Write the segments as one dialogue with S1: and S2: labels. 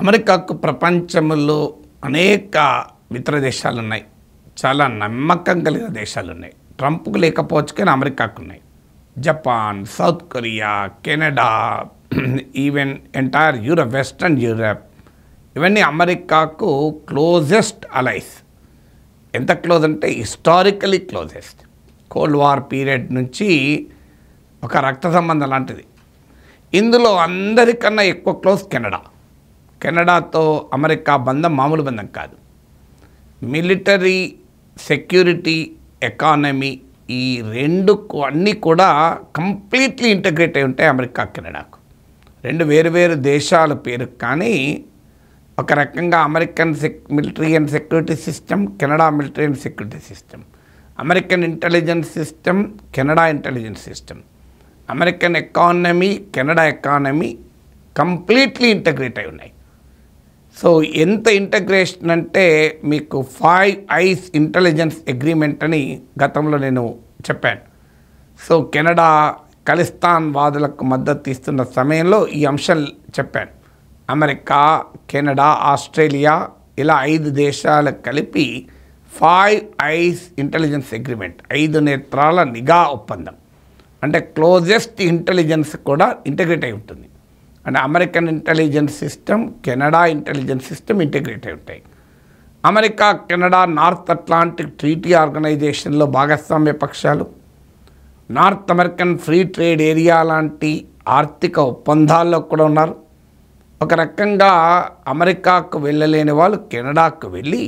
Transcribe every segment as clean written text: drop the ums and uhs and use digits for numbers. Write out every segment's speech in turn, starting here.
S1: అమెరికాకు ప్రపంచంలో అనేక ఇతర దేశాలు ఉన్నాయి. చాలా నమ్మకం కలిగిన దేశాలు ఉన్నాయి. ట్రంప్కు లేకపోవచ్చు కానీ అమెరికాకు ఉన్నాయి. Japan, south Korea, Canada, even entire Europe, western Europe, ఇవన్నీ అమెరికాకు క్లోజెస్ట్ అలైస్. ఎంత క్లోజ్ అంటే historically closest. Cold war period నుంచి ఒక రక్త సంబంధం లాంటిది. ఇందులో అందరికన్నా ఎక్కువ క్లోజ్ కెనడా. కెనడాతో అమెరికా బంధం మామూలు బంధం కాదు. మిలిటరీ, సెక్యూరిటీ, ఎకానమీ ఈ రెండు అన్నీ కూడా కంప్లీట్లీ ఇంటగ్రేట్ అయి ఉంటాయి అమెరికా కెనడాకు. రెండు వేరు దేశాల పేరు కానీ ఒక రకంగా American military and security system, Canada military and security system, American intelligence system, Canada intelligence system, American economy, Canada economy completely integrate అయి ఉన్నాయి. సో ఎంత ఇంటగ్రేషన్ అంటే మీకు 5 ఐస్ ఇంటెలిజెన్స్ అగ్రిమెంట్ అని గతంలో నేను చెప్పాను. సో కెనడా ఖలిస్తాన్ వాదులకు మద్దతు ఇస్తున్న సమయంలో ఈ అంశం చెప్పాను. అమెరికా, కెనడా, ఆస్ట్రేలియా ఇలా 5 దేశాలు కలిపి 5 ఐస్ ఇంటెలిజెన్స్ అగ్రిమెంట్, 5 నేత్రాల నిఘా ఒప్పందం. అంటే క్లోజెస్ట్ ఇంటెలిజెన్స్ కూడా ఇంటగ్రేట్ అయి ఉంటుంది. అంటే American intelligence system, Canada intelligence system integrate అయి ఉంటాయి. America, Canada North Atlantic treaty ఆర్గనైజేషన్లో భాగస్వామ్య పక్షాలు, North American free trade area లాంటి ఆర్థిక ఒప్పందాల్లో కూడా ఉన్నారు. ఒక రకంగా అమెరికాకు వెళ్ళలేని వాళ్ళు కెనడాకు వెళ్ళి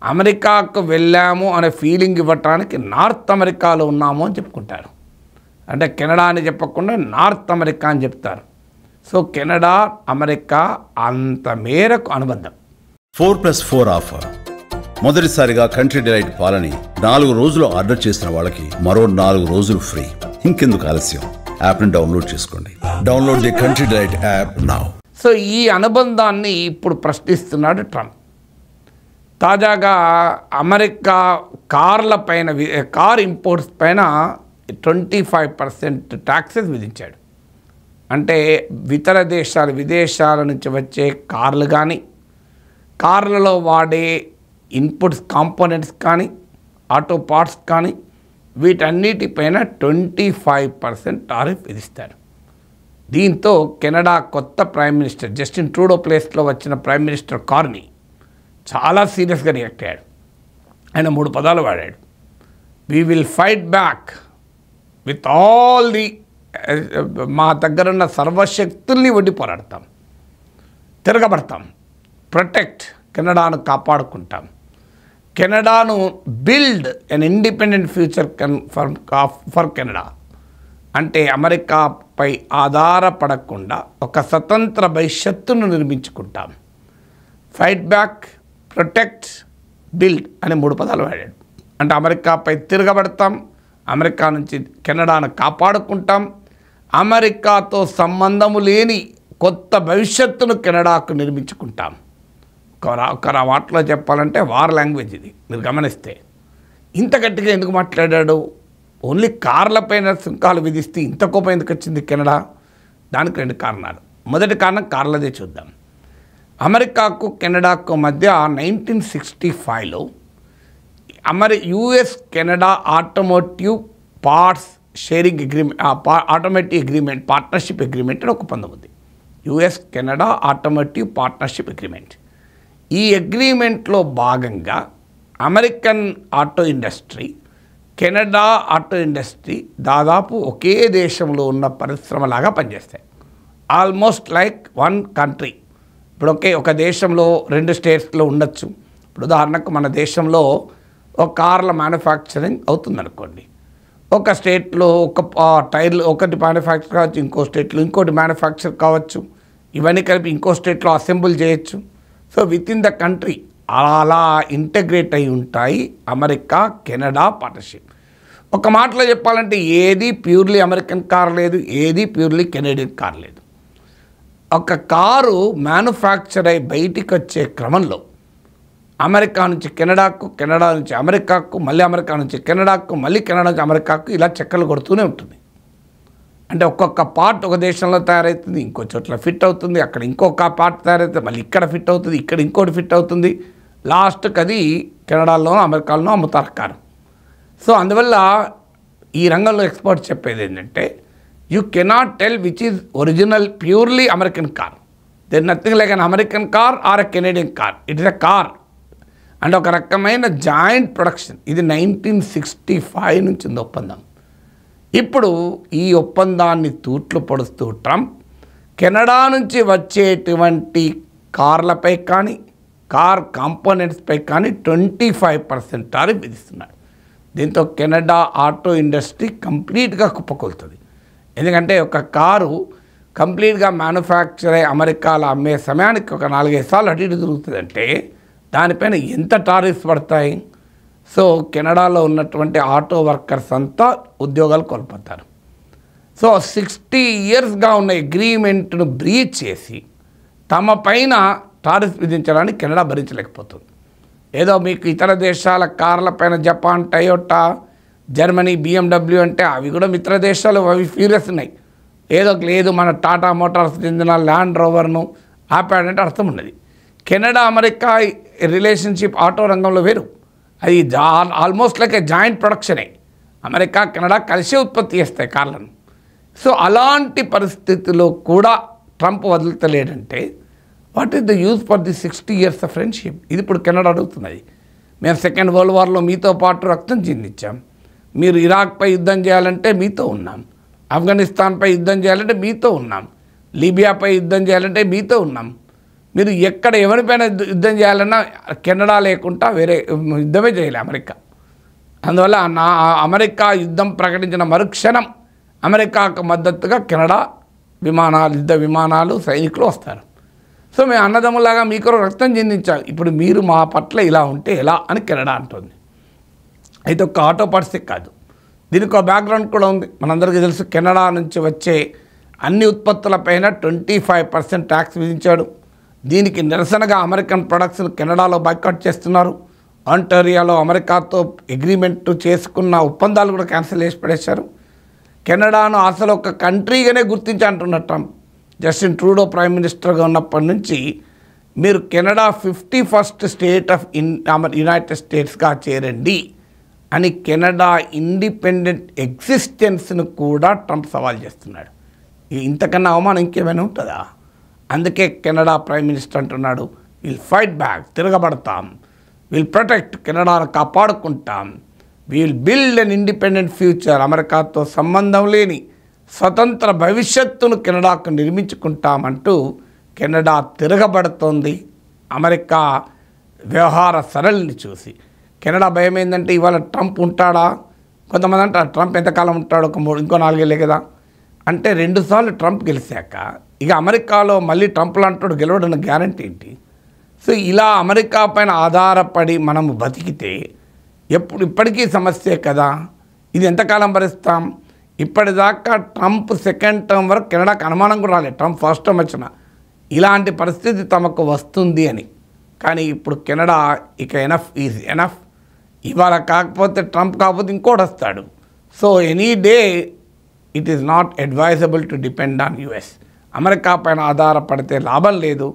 S1: అమెరికాకు వెళ్ళాము అనే ఫీలింగ్ ఇవ్వటానికి నార్త్ అమెరికాలో ఉన్నాము అని చెప్పుకుంటారు. అంటే కెనడా అని చెప్పకుండా నార్త్ అమెరికా అని చెప్తారు. సో కెనడా, అమెరికా అంత మేరకు అనుబంధం.
S2: 4+4 ఆఫర్. మొదటిసారిగా కంట్రీ డిలైట్ పాలని 4 రోజులు ఆర్డర్ చేసిన వాళ్ళకి మరో 4 రోజులు ఫ్రీ. ఇంకెందుకు ఆలస్యం, యాప్ని డౌన్లోడ్ చేసుకోండి. Download the country delight app now.
S1: So ఈ అనుబంధాన్ని ఇప్పుడు ప్రశ్నిస్తున్నాడు ట్రంప్. తాజాగా అమెరికా కార్ల పైన, కార్ ఇంపోర్ట్స్ పైన 25% ట్యాక్సెస్ విధించాడు. అంటే ఇతర దేశాలు, విదేశాల నుంచి వచ్చే కార్లు కానీ, కార్లలో వాడే ఇన్పుట్స్, కాంపోనెంట్స్ కానీ, ఆటో పార్ట్స్ కానీ వీటన్నిటిపైన 25% టారిఫ్ విధిస్తారు. దీంతో కెనడా కొత్త ప్రైమ్ మినిస్టర్ జస్టిన్ ట్రూడో ప్లేస్లో వచ్చిన ప్రైమ్ మినిస్టర్ కార్నీ చాలా సీరియస్గా రియాక్ట్ అయ్యాడు. ఆయన 3 పదాలు వాడాడు. We will fight back with all the, మా దగ్గరున్న సర్వశక్తుల్ని వడ్డి పోరాడతాం, తిరగబడతాం, ప్రొటెక్ట్, కెనడాను కాపాడుకుంటాం, కెనడాను build an independent future for Canada. అంటే అమెరికాపై ఆధారపడకుండా ఒక స్వతంత్ర భవిష్యత్తును నిర్మించుకుంటాం. ఫైట్ బ్యాక్, ప్రొటెక్ట్, బిల్డ్ అనే 3 పదాలు వాడాడు. అంటే అమెరికాపై తిరగబడతాం, అమెరికా నుంచి కెనడాను కాపాడుకుంటాం, అమెరికాతో సంబంధము లేని కొత్త భవిష్యత్తును కెనడాకు నిర్మించుకుంటాం. ఒక వాటిలో చెప్పాలంటే వార్ లాంగ్వేజ్ ఇది. మీరు గమనిస్తే ఇంత గట్టిగా ఎందుకు మాట్లాడాడు? ఓన్లీ కార్లపైన సుంకాలు విధిస్తే ఇంత కోపం ఎందుకు వచ్చింది కెనడా? దానికి 2 కారణాలు. మొదటి కారణం కార్లదే చూద్దాం. అమెరికాకు కెనడాకు మధ్య 1965లో US Canada automotive parts sharing agreement, automotive agreement, partnership agreement అని ఒక ఒప్పందం ఉంది. US Canada automotive partnership agreement. ఈ అగ్రిమెంట్లో భాగంగా American auto industry, Canada auto industry దాదాపు ఒకే దేశంలో ఉన్న పరిశ్రమలాగా పనిచేస్తాయి. Almost like one country. ఇప్పుడు ఒక దేశంలో 2 స్టేట్స్లో ఉండొచ్చు. ఇప్పుడు ఉదాహరణకు మన దేశంలో ఒక కార్ల మ్యానుఫ్యాక్చరింగ్ అవుతుందనుకోండి. ఒక స్టేట్లో ఒక టైర్లు ఒకటి మ్యానుఫ్యాక్చర్ కావచ్చు, ఇంకో స్టేట్లో ఇంకోటి మ్యానుఫ్యాక్చర్ కావచ్చు, ఇవన్నీ కలిపి ఇంకో స్టేట్లో అసెంబుల్ చేయొచ్చు. So with in the country అలా ఇంటగ్రేట్ అయి ఉంటాయి అమెరికా కెనడా పార్ట్నర్షిప్. ఒక మాటలో చెప్పాలంటే ఏది ప్యూర్లీ అమెరికన్ కార్ లేదు, ఏది ప్యూర్లీ కెనడియన్ కార్ లేదు. ఒక కారు మ్యానుఫ్యాక్చర్ అయి బయటికి వచ్చే క్రమంలో అమెరికా నుంచి కెనడాకు, కెనడా నుంచి అమెరికాకు, మళ్ళీ అమెరికా నుంచి కెనడాకు, మళ్ళీ కెనడా నుంచి అమెరికాకు ఇలా చక్కర్లు కొడుతూనే ఉంటుంది. అంటే ఒక్కొక్క పార్ట్ ఒక దేశంలో తయారవుతుంది, ఇంకో చోట్ల ఫిట్ అవుతుంది, అక్కడ ఇంకొక పార్ట్ తయారవుతుంది, మళ్ళీ ఇక్కడ ఫిట్ అవుతుంది, ఇక్కడ ఇంకోటి ఫిట్ అవుతుంది, లాస్ట్కి అది కెనడాలోనో అమెరికాలోనో అమ్ముతారు కారు. సో అందువల్ల ఈ రంగంలో ఎక్స్పర్ట్స్ చెప్పేది ఏంటంటే you cannot tell which is original purely American car. There nothing like an American car or a Canadian car. It is a car అంటే ఒక రకమైన జాయింట్ ప్రొడక్షన్. ఇది 1965 నుంచి ఉంది ఒప్పందం. ఇప్పుడు ఈ ఒప్పందాన్ని తూట్లు పొడుస్తూ ట్రంప్ కెనడా నుంచి వచ్చేటువంటి కార్లపై కానీ కార్ కాంపోనెంట్స్పై కానీ 25% టారిఫ్ విధిస్తున్నాడు. దీంతో కెనడా ఆటో ఇండస్ట్రీ కంప్లీట్గా కుప్పకొలుతుంది. ఎందుకంటే ఒక కారు కంప్లీట్గా మ్యానుఫ్యాక్చర్ అయ్యి అమెరికాలో అమ్మే సమయానికి ఒక 4-5 సార్లు అటు ఇటు తిరుగుతుందంటే దానిపైన ఎంత టారిఫ్స్ పడతాయి. సో కెనడాలో ఉన్నటువంటి ఆటో వర్కర్స్ అంతా ఉద్యోగాలు కోల్పోతారు. సో 60 ఇయర్స్గా ఉన్న అగ్రిమెంట్ను బ్రీచ్ చేసి తమ పైన టారిఫ్ విధించడానికి కెనడా భరించలేకపోతుంది. ఏదో మీకు ఇతర దేశాల కార్లపైన జపాన్, టయోటా, జర్మనీ, BMW అంటే అవి కూడా మిత్ర దేశాలు, అవి ఫ్యూరియస్ ఉన్నాయి. ఏదో లేదు మన టాటా మోటార్స్ చెందిన ల్యాండ్ రోవర్ను ఆపాడంటే అర్థం ఉన్నది. కెనడా అమెరికా రిలేషన్షిప్ ఆటో రంగంలో వేరు. అది ఆల్మోస్ట్ లైక్ ఏ జాయింట్ ప్రొడక్షనే. అమెరికా కెనడా కలిసి ఉత్పత్తి చేస్తాయి కార్లను. సో అలాంటి పరిస్థితుల్లో కూడా ట్రంప్ వదులుతలేడంటే what is the use for the 60 years of friendship? ఇది ఇప్పుడు కెనడా అడుగుతున్నది. మేము సెకండ్ వరల్డ్ వార్లో మీతో పాటు రక్తం చిందించాం, మీరు ఇరాక్పై యుద్ధం చేయాలంటే మీతో ఉన్నాం, ఆఫ్ఘనిస్తాన్పై యుద్ధం చేయాలంటే మీతో ఉన్నాం, లీబియాపై యుద్ధం చేయాలంటే మీతో ఉన్నాం. మీరు ఎక్కడ ఎవరిపైన యుద్ధం చేయాలన్నా కెనడా లేకుండా వేరే యుద్ధమే చేయలే అమెరికా. అందువల్ల అమెరికా యుద్ధం ప్రకటించిన మరుక్షణం అమెరికాకు మద్దతుగా కెనడా యుద్ధ విమానాలు, సైనికులు వస్తారు. సో మేము అన్నదమ్ములాగా మీకు రక్తం చెందించాం, ఇప్పుడు మీరు మా పట్ల ఇలా ఉంటే ఎలా అని కెనడా అంటుంది. అయితే ఒక ఆటో పార్ట్సే కాదు, దీనికి ఒక బ్యాక్గ్రౌండ్ కూడా ఉంది. మనందరికీ తెలుసు, కెనడా నుంచి వచ్చే అన్ని ఉత్పత్తులపైన 25% ట్యాక్స్ విధించాడు. దీనికి నిరసనగా అమెరికన్ ప్రొడక్ట్స్ను కెనడాలో బాయ్కాట్ చేస్తున్నారు. ఆంటారియాలో అమెరికాతో అగ్రిమెంట్ చేసుకున్న ఒప్పందాలు కూడా క్యాన్సిల్ చేసి పడేశారు. కెనడాను అసలు ఒక కంట్రీగానే గుర్తించి అంటున్న ట్రంప్, జస్టిన్ ట్రూడో ప్రైమ్ మినిస్టర్గా ఉన్నప్పటి నుంచి మీరు Canada 51st state of united స్టేట్స్గా చేరండి అని కెనడా ఇండిపెండెంట్ ఎగ్జిస్టెన్స్ను కూడా ట్రంప్ సవాల్ చేస్తున్నాడు. ఇంతకన్నా అవమానం ఇంకేమైనా ఉంటుందా? అందుకే కెనడా ప్రైమ్ మినిస్టర్ అంటున్నాడు, విల్ ఫైట్ బ్యాక్, తిరగబడతాం, విల్ ప్రొటెక్ట్, కెనడాను కాపాడుకుంటాం, will build an independent future, అమెరికాతో సంబంధం లేని స్వతంత్ర భవిష్యత్తును కెనడాకు నిర్మించుకుంటామంటూ కెనడా తిరగబడుతోంది అమెరికా వ్యవహార సరళిని చూసి. కెనడా భయం ఏంటంటే ఇవాళ ట్రంప్ ఉంటాడా, కొంతమంది అంటారు ట్రంప్ ఎంతకాలం ఉంటాడు, ఇంకో 4 ఏళ్ళే కదా అంటే 2 సార్లు ట్రంప్ గెలిచాక ఇక అమెరికాలో మళ్ళీ ట్రంప్ లాంటి గెలవడం గ్యారంటీ ఏంటి? సో ఇలా అమెరికా పైన ఆధారపడి మనము బతికితే ఇప్పటికీ సమస్యే కదా. ఇది ఎంతకాలం భరిస్తాం? ఇప్పటిదాకా ట్రంప్ సెకండ్ టర్మ్ వరకు కెనడాకు అనుమానం కూడా రాలేదు, ట్రంప్ ఫస్ట్ టర్మ్ వచ్చిన ఇలాంటి పరిస్థితి తమకు వస్తుంది అని. కానీ ఇప్పుడు కెనడా ఇక ఎనఫ్ ఈజ్ ఎనఫ్. ఇవాళ కాకపోతే ట్రంప్ కాకపోతే ఇంకోటి వస్తాడు. So any day it is not advisable to depend on US. America పైన ఆధారపడితే లాభం లేదు,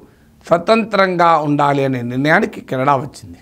S1: స్వతంత్రంగా ఉండాలి అనే నిర్ణయానికి కెనడా వచ్చింది.